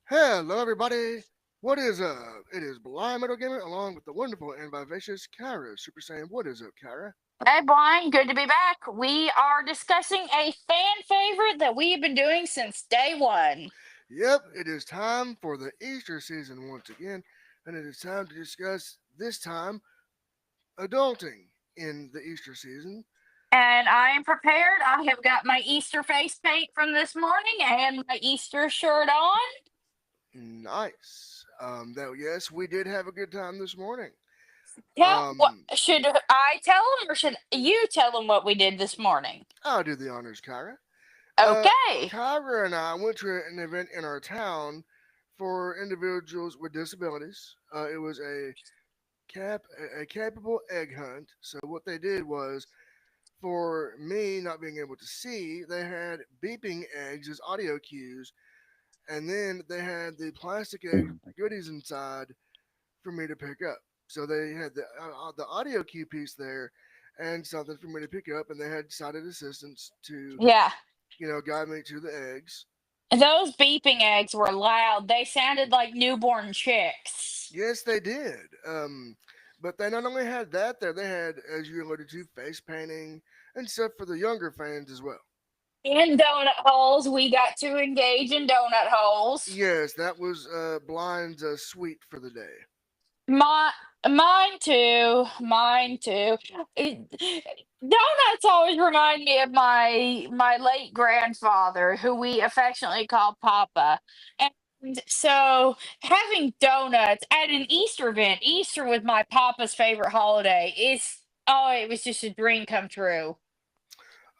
Hello, everybody. What is up? It is Blind Metal Gamer along with the wonderful and vivacious Kara. Super Saiyan, what is up, Kara? Hey, Blind, good to be back. We are discussing a fan favorite that we have been doing since day one. Yep, it is time for the Easter season once again, and it is time to discuss this time adulting in the Easter season. And I am prepared. I have got my Easter face paint from this morning and my Easter shirt on. Nice. That yes, we did have a good time this morning. What Um, should I tell them or should you tell them what we did this morning? I'll do the honors, Kara. Uh, Okay. Kyra and I went to an event in our town for individuals with disabilities. It was a capable egg hunt. So what they did was, for me not being able to see, they had beeping eggs as audio cues, and then they had the plastic egg goodies inside for me to pick up. So they had the audio cue piece there, and something for me to pick up, and they had sighted assistants to Yeah. guide me to the eggs. Those beeping eggs were loud. They sounded like newborn chicks. Yes, they did. But they not only had that there, they had, as you alluded to, face painting and stuff for the younger fans as well. In donut holes, we got to engage in donut holes. Yes, that was Blind's sweet for the day. My mine too. Mine too. Donuts always remind me of my late grandfather, who we affectionately called Papa. And so having donuts at an Easter event, Easter was my Papa's favorite holiday. It was just a dream come true.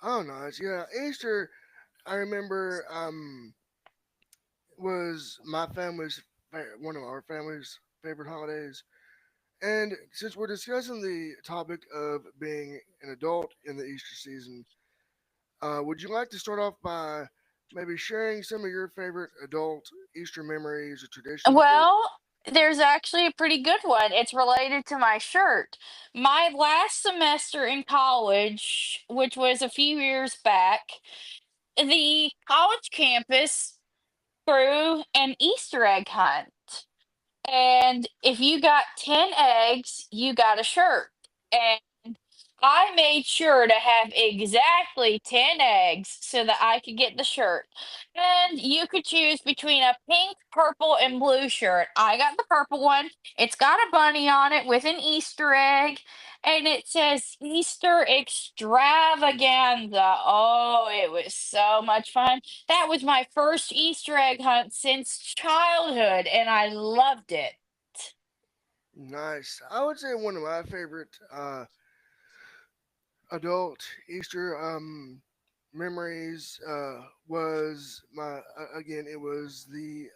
Oh, nice. Yeah, Easter, I remember, was one of our family's favorite holidays. And since we're discussing the topic of being an adult in the Easter season, would you like to start off by maybe sharing some of your favorite adult Easter memories or traditions that? Well, there's actually a pretty good one. It's related to my shirt. My last semester in college, which was a few years back, the college campus threw an Easter egg hunt. And if you got 10 eggs, you got a shirt. And I made sure to have exactly 10 eggs so that I could get the shirt. And you could choose between a pink, purple, and blue shirt. I got the purple one. It's got a bunny on it with an Easter egg. And it says Easter extravaganza. Oh, it was so much fun. That was my first Easter egg hunt since childhood, and I loved it. Nice. I would say one of my favorite adult Easter memories was again, it was the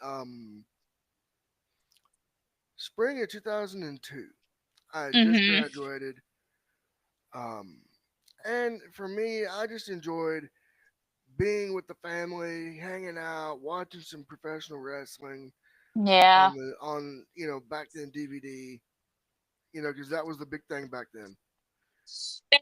spring of 2002. I had just Hmm. graduated, um, and for me, I just enjoyed being with the family, hanging out, watching some professional wrestling Yeah. on back then DVD. Because that was the big thing back then.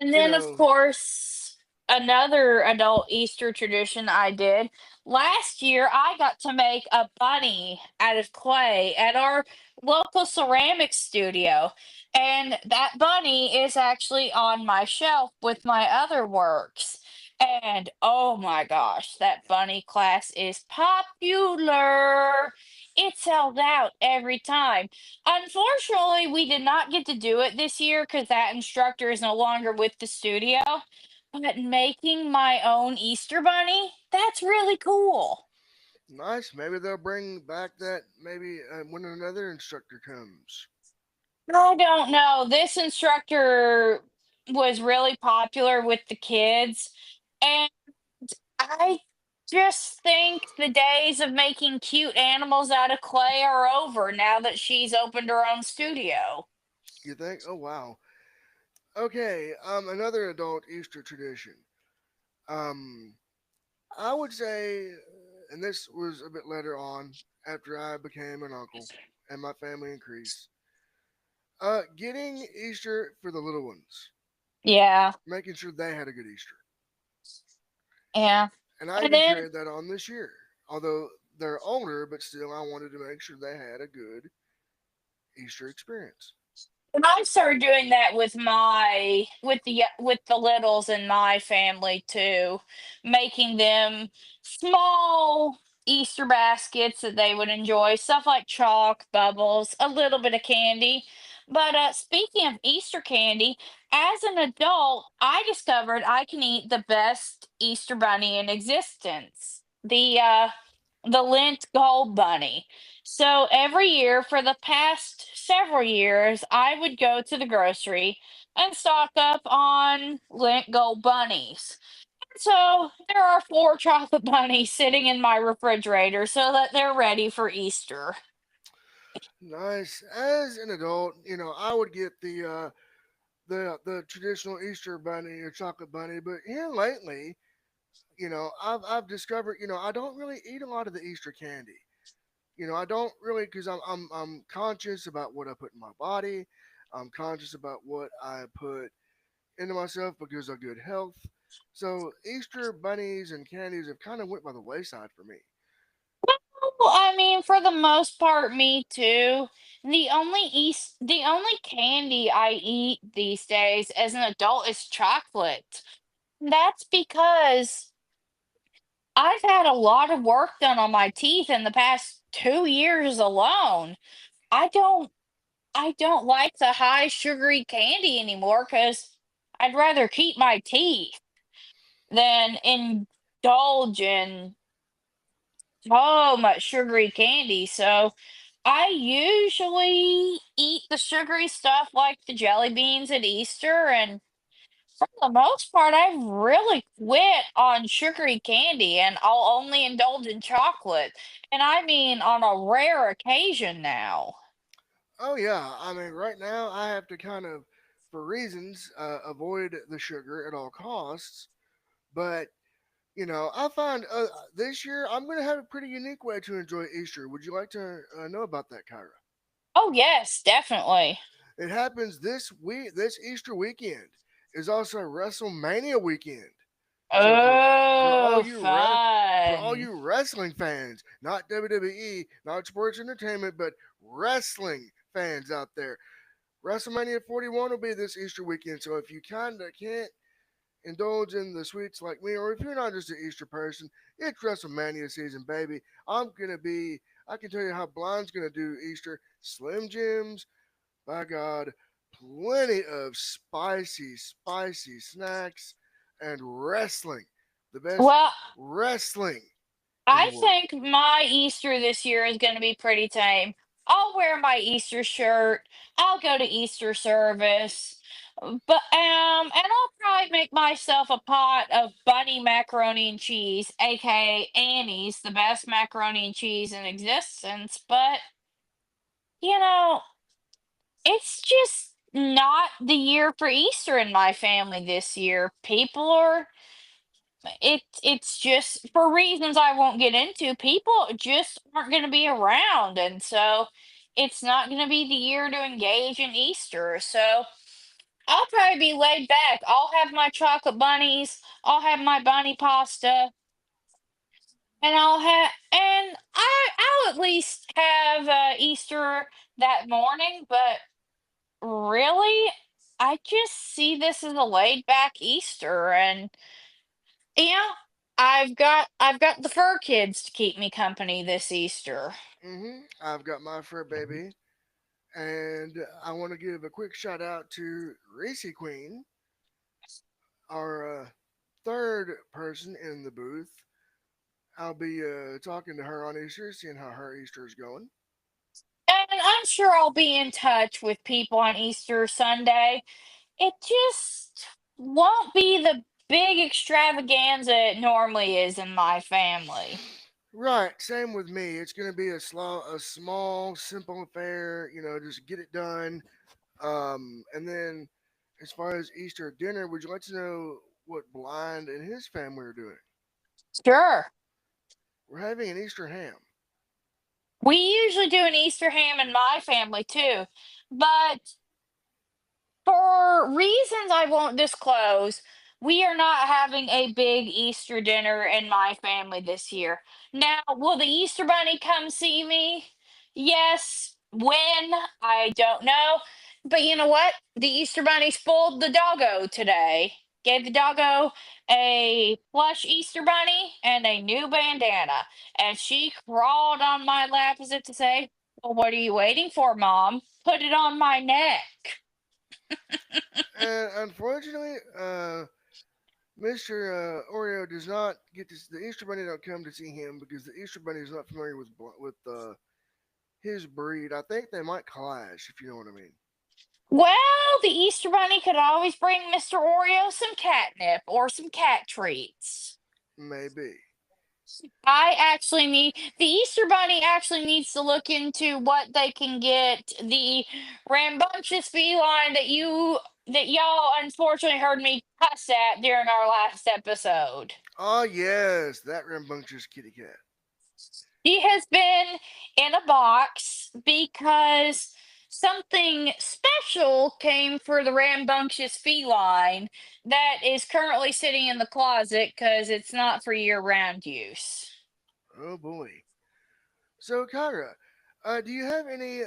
And You then, of know, course, another adult Easter tradition I did last year, I got to make a bunny out of clay at our local ceramics studio. And that bunny is actually on my shelf with my other works. And oh my gosh, that bunny class is popular. It sells out every time. Unfortunately, we did not get to do it this year because that instructor is no longer with the studio. But making my own Easter bunny, that's really cool. nice. Maybe they'll bring back that maybe when another instructor comes. I don't know. This instructor was really popular with the kids. And I just think the days of making cute animals out of clay are over now that she's opened her own studio. You think? Oh wow. Okay. Another adult Easter tradition. Um, I would say, and this was a bit later on after I became an uncle and my family increased. Getting Easter for the little ones, Yeah. making sure they had a good Easter. Yeah. And I And even then carried that on this year. Although they're older, but still, I wanted to make sure they had a good Easter experience. And I started doing that with the littles in my family too, making them small Easter baskets that they would enjoy, stuff like chalk, bubbles, a little bit of candy. But speaking of Easter candy, as an adult, I discovered I can eat the best Easter bunny in existence. The Lint Gold Bunny. So every year for the past several years, I would go to the grocery and stock up on Lint Gold Bunnies. So there are four chocolate bunnies sitting in my refrigerator so that they're ready for Easter. Nice. As an adult, I would get the traditional Easter bunny or chocolate bunny, but here lately, I've discovered, I don't really eat a lot of the Easter candy. I don't really because I'm conscious about what I put in my body. I'm conscious about what I put into myself because of good health. So Easter bunnies and candies have kind of went by the wayside for me. Well, I mean, for the most part, me too. The only candy I eat these days as an adult is chocolate. That's because I've had a lot of work done on my teeth in the past 2 years alone. I don't I don't like the high sugary candy anymore because 'cause I'd rather keep my teeth than indulge in so much sugary candy. So I usually eat the sugary stuff like the jelly beans at Easter, and for the most part, I've really quit on sugary candy and I'll only indulge in chocolate. And I mean on a rare occasion now. Oh yeah, I mean right now I have to kind of, for reasons, avoid the sugar at all costs. But I find this year I'm going to have a pretty unique way to enjoy Easter. Would you like to know about that, Kyra? Oh, yes, definitely. It happens this week. This Easter weekend is also WrestleMania weekend. So for all Oh, you for all fun. you wrestling fans, not WWE, not sports entertainment, but wrestling fans out there, WrestleMania 41 will be this Easter weekend. So if you kind of can't indulge in the sweets like me, or if you're not just an Easter person, it's WrestleMania season, baby. I can tell you how Blind's gonna do Easter. Slim Jims, by God, plenty of spicy, spicy snacks and wrestling. The best Well, wrestling in the I world. think my Easter this year is going to be pretty tame. I'll wear my Easter shirt. I'll go to Easter service. And I'll probably make myself a pot of bunny macaroni and cheese, aka Annie's, the best macaroni and cheese in existence. But you know, it's just not the year for Easter in my family this year. It's just for reasons I won't get into, people just aren't going to be around, and so it's not going to be the year to engage in Easter. So I'll probably be laid back. I'll have my chocolate bunnies, I'll have my bunny pasta, and I'll at least have Easter that morning. But really, I just see this as a laid back Easter, and yeah, I've got the fur kids to keep me company this Easter. I've got my fur baby, and I want to give a quick shout out to Reese Queen, our third person in the booth. I'll be talking to her on Easter, seeing how her Easter is going. And I'm sure I'll be in touch with people on Easter Sunday. It just won't be the big extravaganza it normally is in my family. Right, same with me. It's gonna be a small, simple affair. Just get it done. And then, as far as Easter dinner, would you like to know what Blind and his family are doing? Sure. We're having an Easter ham. We usually do an Easter ham in my family too. But for reasons I won't disclose, we are not having a big Easter dinner in my family this year. Now, will the Easter Bunny come see me? Yes. When? I don't know. But you know what? The Easter Bunny spoiled the doggo today. Gave the doggo a plush Easter Bunny and a new bandana. And she crawled on my lap as if to say, well, what are you waiting for, Mom? Put it on my neck. And unfortunately, Mr. Oreo does not get to. The Easter Bunny don't come to see him because the Easter Bunny is not familiar with his breed. I think they might clash, if you know what I mean. Well, the Easter Bunny could always bring Mr. Oreo some catnip or some cat treats. Maybe. I actually need the Easter Bunny actually needs to look into what they can get the rambunctious feline that y'all unfortunately heard me cuss at during our last episode. Oh yes, that rambunctious kitty cat. She has been in a box because something special came for the rambunctious feline that is currently sitting in the closet because it's not for year round use. Oh boy. So Kyra, do you have any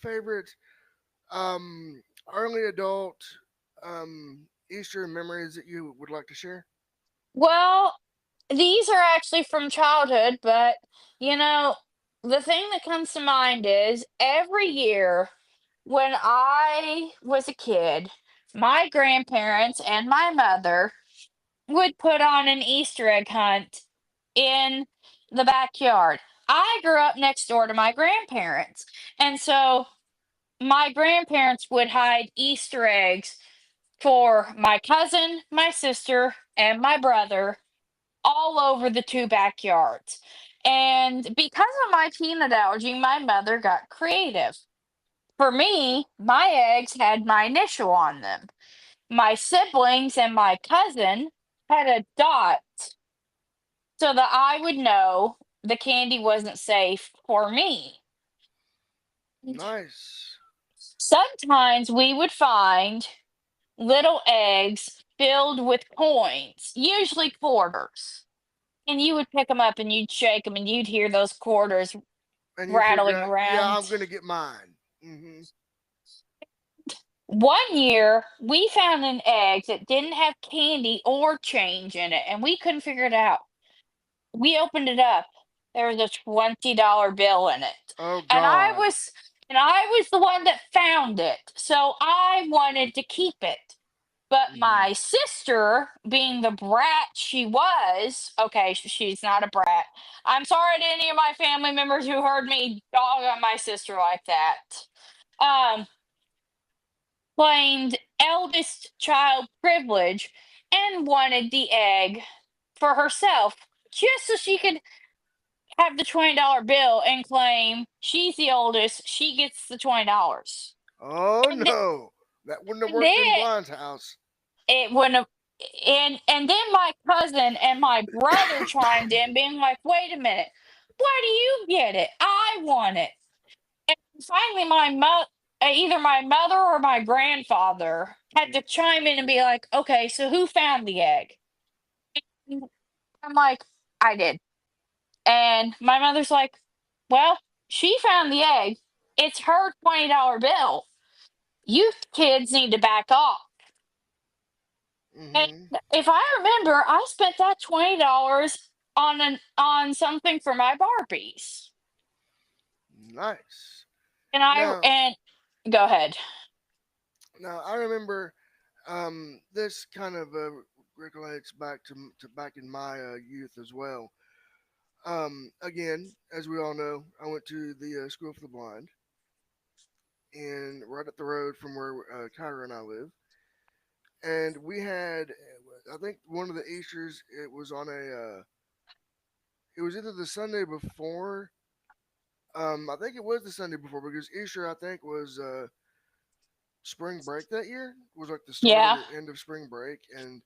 favorite early adult Easter memories that you would like to share? Well, these are actually from childhood, but you know, the thing that comes to mind is every year when I was a kid, my grandparents and my mother would put on an Easter egg hunt in the backyard. I grew up next door to my grandparents. And so my grandparents would hide Easter eggs for my cousin, my sister, and my brother all over the two backyards. And because of my peanut allergy, my mother got creative. For me, my eggs had my initial on them. My siblings and my cousin had a dot so that I would know the candy wasn't safe for me. Nice. Sometimes we would find little eggs filled with coins, usually quarters. And you would pick them up and you'd shake them and you'd hear those quarters And you figure rattling out, yeah, around. I'm gonna get mine. Hmm. One year, we found an egg that didn't have candy or change in it, and we couldn't figure it out. We opened it up. There was a $20 bill in it. Oh And I God. was and I was the one that found it. So I wanted to keep it. But Hmm. my sister, being the brat she was, okay, she's not a brat. I'm sorry to any of my family members who heard me dog on my sister like that. Um, claimed eldest child privilege and wanted the egg for herself just so she could have the $20 bill and claim she's the oldest, she gets the $20. Oh And, th- no, that wouldn't have and worked in then Blonde's house. it wouldn't have, and then my cousin and my brother chimed in, being like, "Wait a minute, why do you get it? I want it." And finally, either my mother or my grandfather had to chime in and be like, "Okay, so who found the egg?" And I'm like, "I did." And my mother's like, well, she found the egg. It's her $20 bill. You kids need to back off. And Hmm. if I remember, I spent that $20 on something for my Barbies. Nice. And I Now, and go ahead. now I remember this kind of recollects back to back in my youth as well. Again, as we all know, I went to the School for the Blind, and right up the road from where Kyra and I live, and we had, I think one of the Easter's, it was on it was either the Sunday before. I think it was the Sunday before because Easter, I think, was spring break that year. Was like the start of Yeah. the end of spring break, and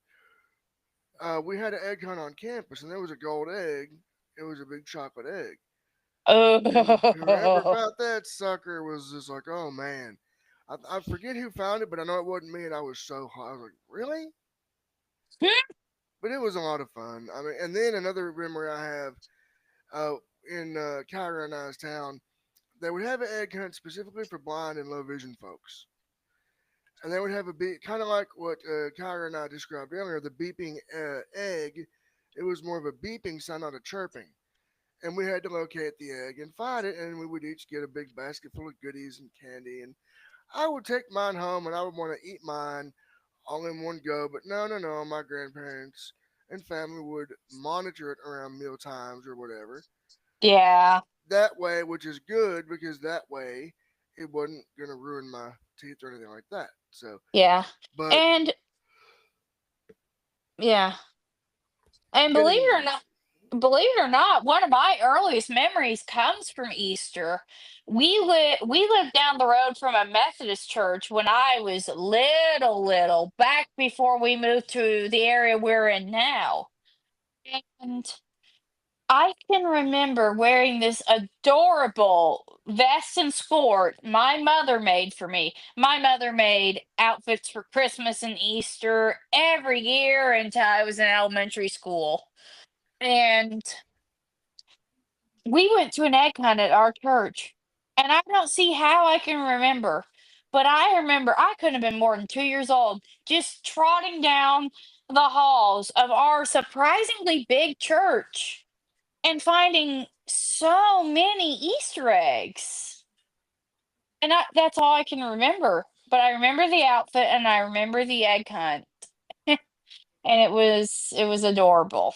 we had an egg hunt on campus, and there was a gold egg. It was a big chocolate egg, and whoever Oh, found that sucker was just like, oh man. I forget who found it, but I know it wasn't me, and I was so hot. I was like, really? but it was a lot of fun. I mean, and then another memory I have uh, in Kaira and I's town, they would have an egg hunt specifically for blind and low vision folks. And they would have a beep, kind of like what Kyra and I described earlier, the beeping egg. It was more of a beeping sound, not a chirping. And we had to locate the egg and find it, and we would each get a big basket full of goodies and candy. And I would take mine home, and I would want to eat mine all in one go. But no, no, no, my grandparents and family would monitor it around meal times or whatever. Yeah, That way, which is good because that way it wasn't gonna ruin my teeth or anything like that. So, yeah. but And yeah. And getting believe it or not, one of my earliest memories comes from Easter. We lived down the road from a Methodist church when I was little, back before we moved to the area we're in now. And I can remember wearing this adorable vest and skirt my mother made for me. My mother made outfits for Christmas and Easter every year until I was in elementary school. And we went to an egg hunt at our church. And I don't see how I can remember, but I remember I couldn't have been more than 2 years old, just trotting down the halls of our surprisingly big church and finding so many Easter eggs. And that's all I can remember. But I remember the outfit and I remember the egg hunt. And it was adorable.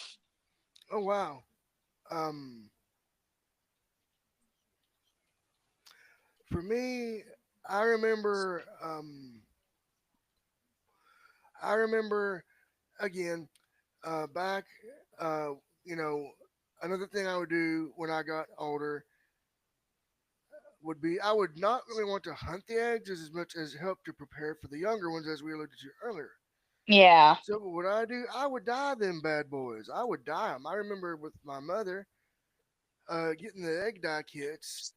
oh wow, um, for me, I remember, I remember again back, uh, you know, another thing I would do when I got older would be I would not really want to hunt the eggs as much as help to prepare for the younger ones, as we alluded to earlier. Yeah. So what would I do? I would dye them bad boys. I would dye them. I remember with my mother getting the egg dye kits.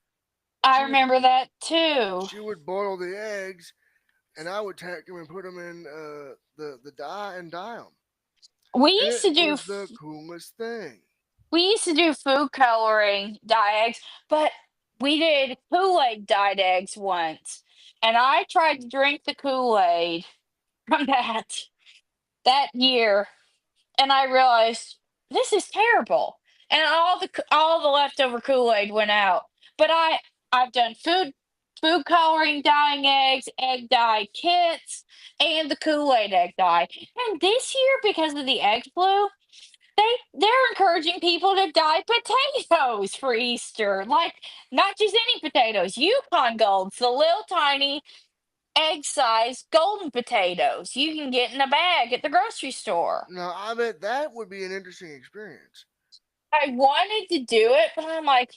I She would remember that too. she would boil the eggs, and I would take them and put them in the dye and dye them. We And used it to do was the coolest thing. we used to do food coloring dye eggs, but we did Kool-Aid dyed eggs once. And I tried to drink the Kool-Aid from that year, and I realized this is terrible. And all the leftover Kool-Aid went out. But I've done food coloring dyeing eggs, egg dye kits, and the Kool-Aid egg dye. And this year, because of the egg flu, they're encouraging people to dye potatoes for Easter. Like, not just any potatoes, Yukon Golds, the little tiny egg-sized golden potatoes you can get in a bag at the grocery store. Now I bet that would be an interesting experience. I wanted to do it, but I'm like,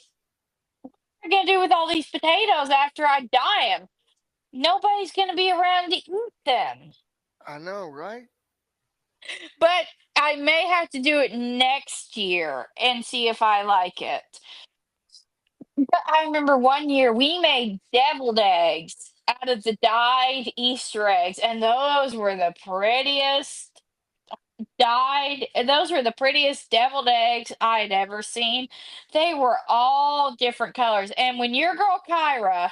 what am I gonna do with all these potatoes after I dye them? Nobody's gonna be around to eat them. I know, right? But I may have to do it next year and see if I like it. But I remember one year we made deviled eggs out of the dyed Easter eggs, and those were the prettiest deviled eggs I'd ever seen. They were all different colors. And when your girl Kyra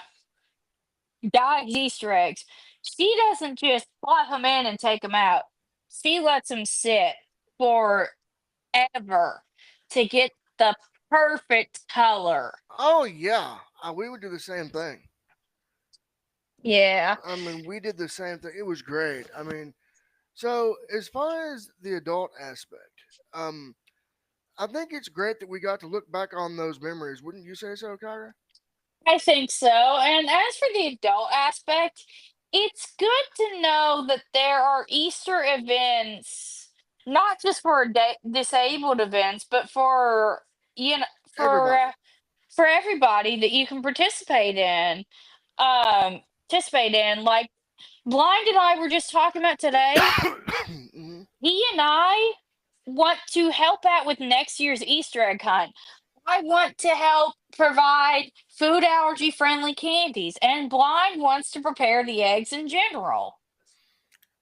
dyes Easter eggs, she doesn't just plop them in and take them out. She lets them sit forever to get the perfect color. Oh yeah, we would do the same thing. Yeah. I mean, we did the same thing. It was great. I mean, so as far as the adult aspect, um, I think it's great that we got to look back on those memories. Wouldn't you say so, Kyra? I think so. And as for the adult aspect, it's good to know that there are Easter events, not just for disabled events, but for you know for Everybody. uh, for everybody that you can Um, participate in. Like Blind and I were just talking about today. Mhm. He and I want to help out with next year's Easter egg hunt. I want to help provide food allergy friendly candies, and Blind wants to prepare the eggs in general.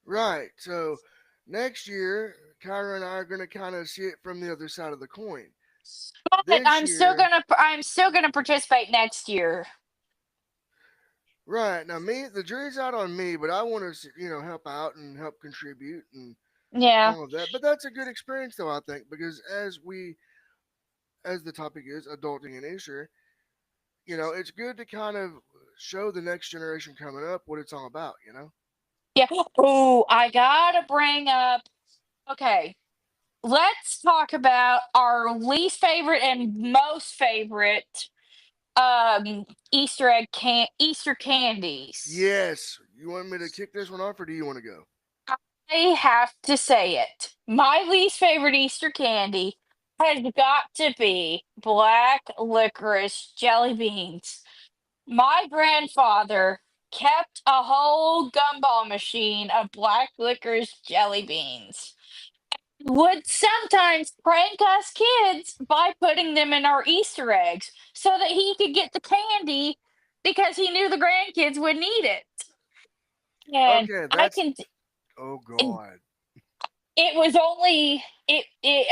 Right. So Next year, Kyra and I are going to kind of see it from the other side of the coin. But This year, I'm still gonna participate next year. right now, me, the jury's out on me, but I want to, help out and help contribute and Yeah. all of that. But that's a good experience, though, I think, because as the topic is adulting in Easter, it's good to kind of show the next generation coming up what it's all about. Yeah. Oh, I gotta bring up. Okay, let's talk about our least favorite and most favorite Easter candies. Yes. You want me to kick this one off, or do you want to go? I have to say it. My least favorite Easter candy has got to be black licorice jelly beans. My grandfather kept a whole gumball machine of black licorice jelly beans. Would sometimes prank us kids by putting them in our Easter eggs so that he could get the candy because he knew the grandkids would need it. And Okay, I that's. can Oh, it, God. it was only it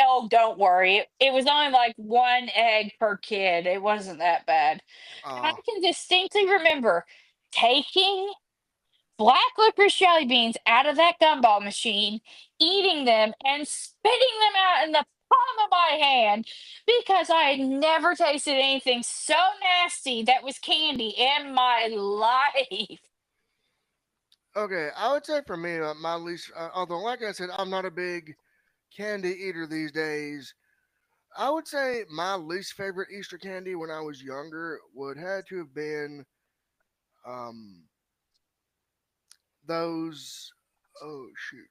oh, don't worry. It was only like one egg per kid. It wasn't that bad. And I Uh, can distinctly remember taking black licorice jelly beans out of that gumball machine, eating them, and spitting them out in the palm of my hand because I had never tasted anything so nasty that was candy in my life. okay, I would say for me, my least, although, like I said, I'm not a big candy eater these days. I would say my least favorite Easter candy when I was younger would have to have been um, those. Oh, shoot.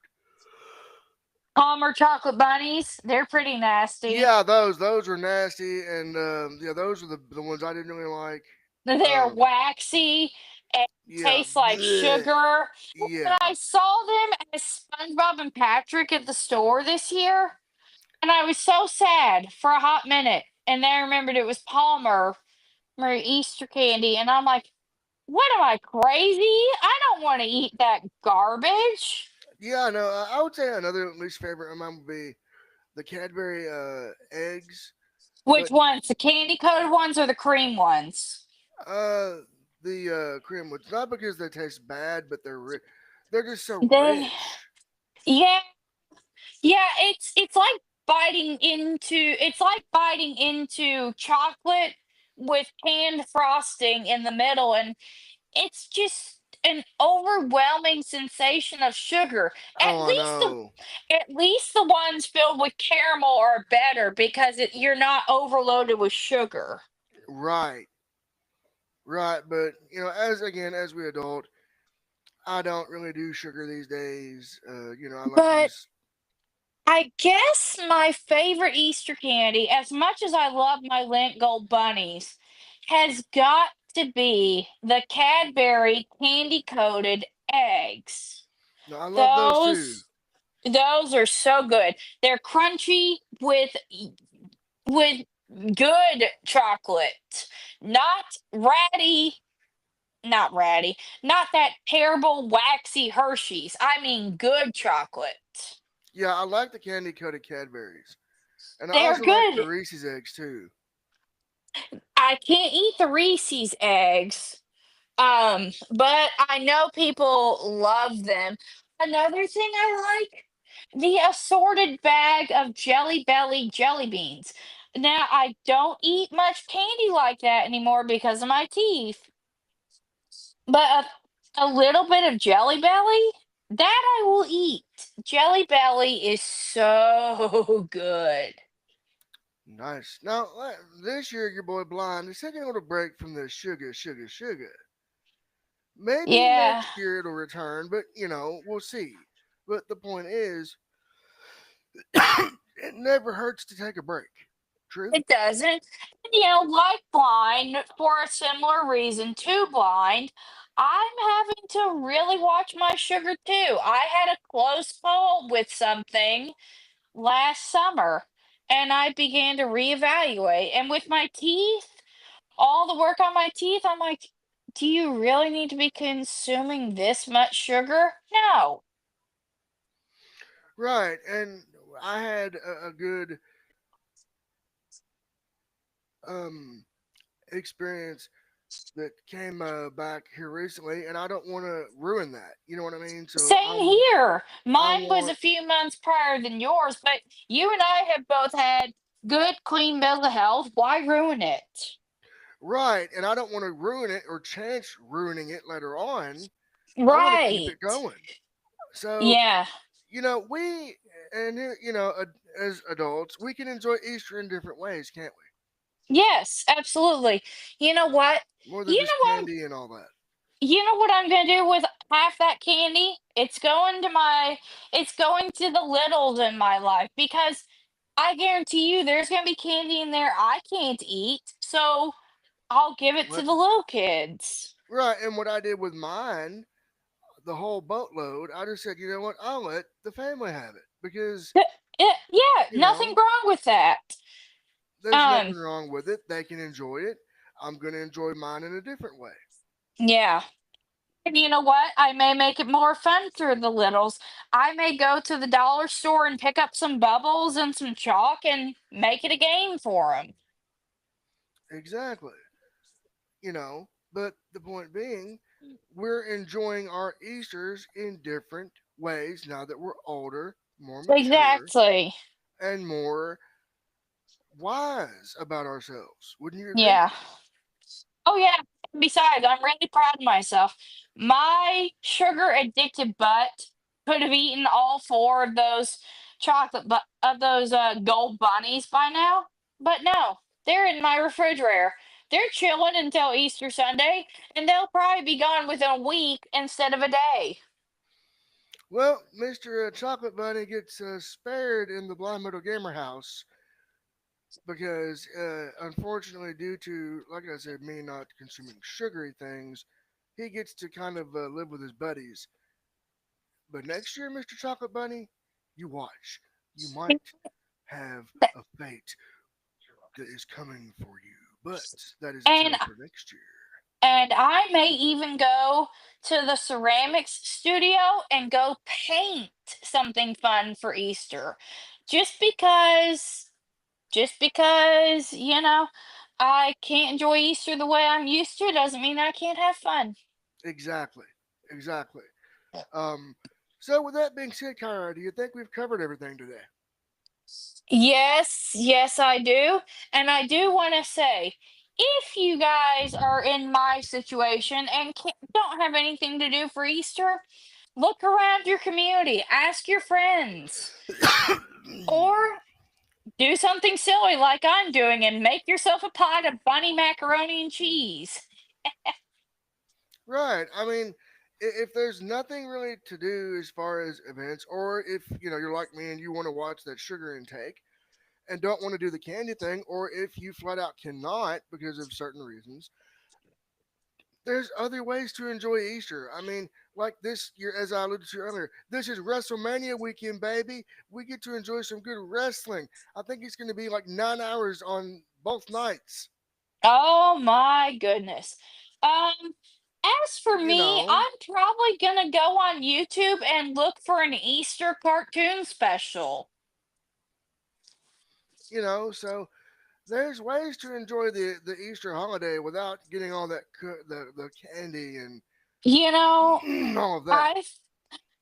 Palmer chocolate bunnies, they're pretty nasty. Yeah, those were nasty, and yeah, those are the ones I didn't really like. They're Um, waxy and yeah, taste like bleh, sugar. And yeah, I saw them as SpongeBob and Patrick at the store this year. And I was so sad for a hot minute. And then I remembered it was Palmer, my Easter candy. And I'm like, what am I crazy? I don't want to eat that garbage. yeah. No, I would say another least favorite of mine would be the Cadbury eggs, Which but ones? The candy coated ones or the cream ones? uh, the cream ones. Not because they taste bad, but they're just so They, rich. yeah, yeah. It's like biting into chocolate with canned frosting in the middle, and it's just an overwhelming sensation of sugar. Oh, I know. At least the ones filled with caramel are better because you're not overloaded with sugar. Right, right. But as we adult, I don't really do sugar these days. I like to But just. I guess my favorite Easter candy, as much as I love my Lint Gold bunnies, has got to be the Cadbury candy coated eggs. No, I love those too. Those those are so good. They're crunchy with good chocolate, not ratty, not ratty, not that terrible waxy Hershey's. I mean good chocolate. Yeah, I like the candy coated Cadberries, and I They're also like the good. Reese's eggs too. I can't eat the Reese's eggs. But I know people love them. Another thing I like, the assorted bag of Jelly Belly jelly beans. Now I don't eat much candy like that anymore because of my teeth, but a little bit of Jelly Belly, that I will eat. Jelly Belly is so good. Nice. Now, this year, your boy Blind is taking a little break from the sugar, sugar, sugar. Maybe Yeah, next year it'll return, but we'll see. But the point is, it never hurts to take a break. True. it doesn't. Like blind, for a similar reason to blind, I'm having to really watch my sugar too. I had a close call with something last summer and I began to reevaluate. And with my teeth, all the work on my teeth, I'm like, do you really need to be consuming this much sugar? No. Right, and I had a good um, experience that came back here recently, and I don't want to ruin that. You know what I mean? So Same here. I Mine was a want few months prior than yours, but you and I have both had good, clean bills of health. Why ruin it? right, and I don't want to ruin it or chance ruining it later on. I want to keep Right. it going. So Yeah. we and as adults, we can enjoy Easter in different ways, can't Yes, absolutely. You know what? we? More than You just know what? candy and all that. You know what I'm gonna do with half that candy? It's going to the littles in my life because I guarantee you there's gonna be candy in there I can't eat. So I'll give it to What? the little kids. Right, and what I did with mine, the whole boatload, I just said, you know what? I'll let the family have it because Yeah, you nothing know wrong with that. there's nothing Um, wrong with it. They can enjoy it. I'm gonna enjoy mine in a different way. yeah. And you know what? I may make it more fun for the littles. I may go to the dollar store and pick up some bubbles and some chalk and make it a game for them. Exactly. But the point being, we're enjoying our Easters in different ways now that we're older, more mature, Exactly. and more wise about ourselves. Wouldn't you agree? Yeah. Oh yeah. Besides, I'm really proud of myself. My sugar addicted butt could have eaten all four of those those gold bunnies by now, but no, they're in my refrigerator. They're chilling until Easter Sunday, and they'll probably be gone within a week instead of a day. Well, Mr. Chocolate Bunny gets spared in the Blind Meadow Gamer house because, unfortunately, due to, like I said, me not consuming sugary things, he gets to kind of live with his buddies. But next year, Mr. Chocolate Bunny, you watch. You might have a fate that is coming for you, but that is a And tale for next year. and I may even go to the ceramics studio and go paint something fun for Easter. Just because I can't enjoy Easter the way I'm used to doesn't mean I can't have fun. Exactly. Exactly. Um, so, with that being said, Kyra, do you think we've covered everything today? Yes, yes, I do. And I do want to say, if you guys are in my situation and don't have anything to do for Easter, look around your community, ask your friends, or do something silly like I'm doing and make yourself a pot of bunny macaroni and cheese. Right. I mean, if there's nothing really to do as far as events, or if you're like me and you want to watch that sugar intake and don't want to do the candy thing, or if you flat out cannot because of certain reasons, there's other ways to enjoy Easter. I mean, like this year, as I alluded to earlier, this is WrestleMania weekend, baby. We get to enjoy some good wrestling. I think it's going to be like 9 hours on both nights. Oh my goodness. Um, as for You me, know, I'm probably gonna go on YouTube and look for an Easter cartoon special. so there's ways to enjoy the Easter holiday without getting all that the candy and You know, all of that. I th-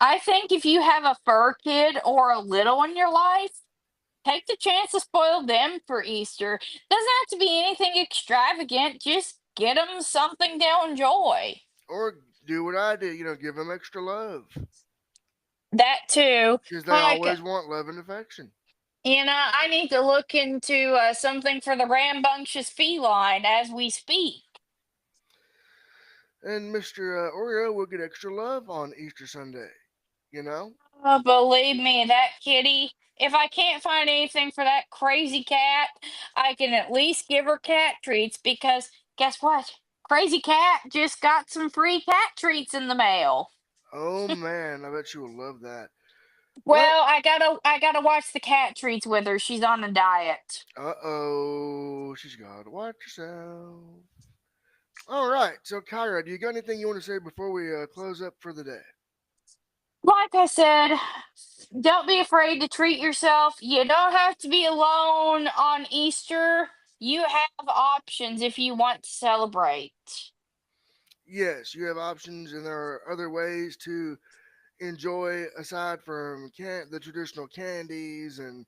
I think if you have a fur kid or a little in your life, take the chance to spoil them for Easter. Doesn't have to be anything extravagant. Just get them something they'll enjoy. Or do what I did, give them extra love That too. because they Like, always want love and affection. I need to look into something for the rambunctious feline as we speak. And Mr. Oreo will get extra love on Easter Sunday. You know? Believe me, that kitty. If I can't find anything for that crazy cat, I can at least give her cat treats because guess what? Crazy cat just got some free cat treats in the mail. Oh man, I bet you will love that. Well, Well, I gotta watch the cat treats with her. She's on a diet. she's got to watch herself. All right, so Kyra, do you got anything you want to say before we close up for the day? Like I said, Don't be afraid to treat yourself. You don't have to be alone on Easter. You have options if you want to celebrate. Yes, you have options, and there are other ways to enjoy aside from the traditional candies and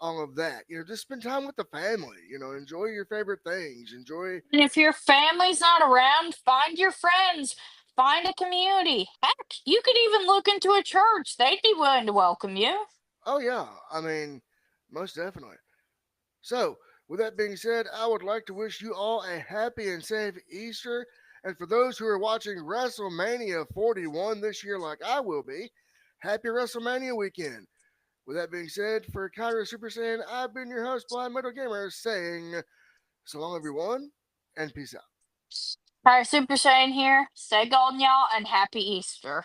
all of that. Just spend time with the family. Enjoy your favorite things. Enjoy. And if your family's not around, find your friends, find a community. Heck, you could even look into a church. They'd be willing to welcome you. Oh yeah, I mean, most definitely. So, with that being said, I would like to wish you all a happy and safe Easter. And for those who are watching WrestleMania 41 this year, like I will be, happy WrestleMania weekend. With that being said, for Kaira Super Saiyan, I've been your host, Blind Metal Gamer, saying so long, everyone, and peace out. All right, Super Saiyan here. Stay golden, y'all, and happy Easter.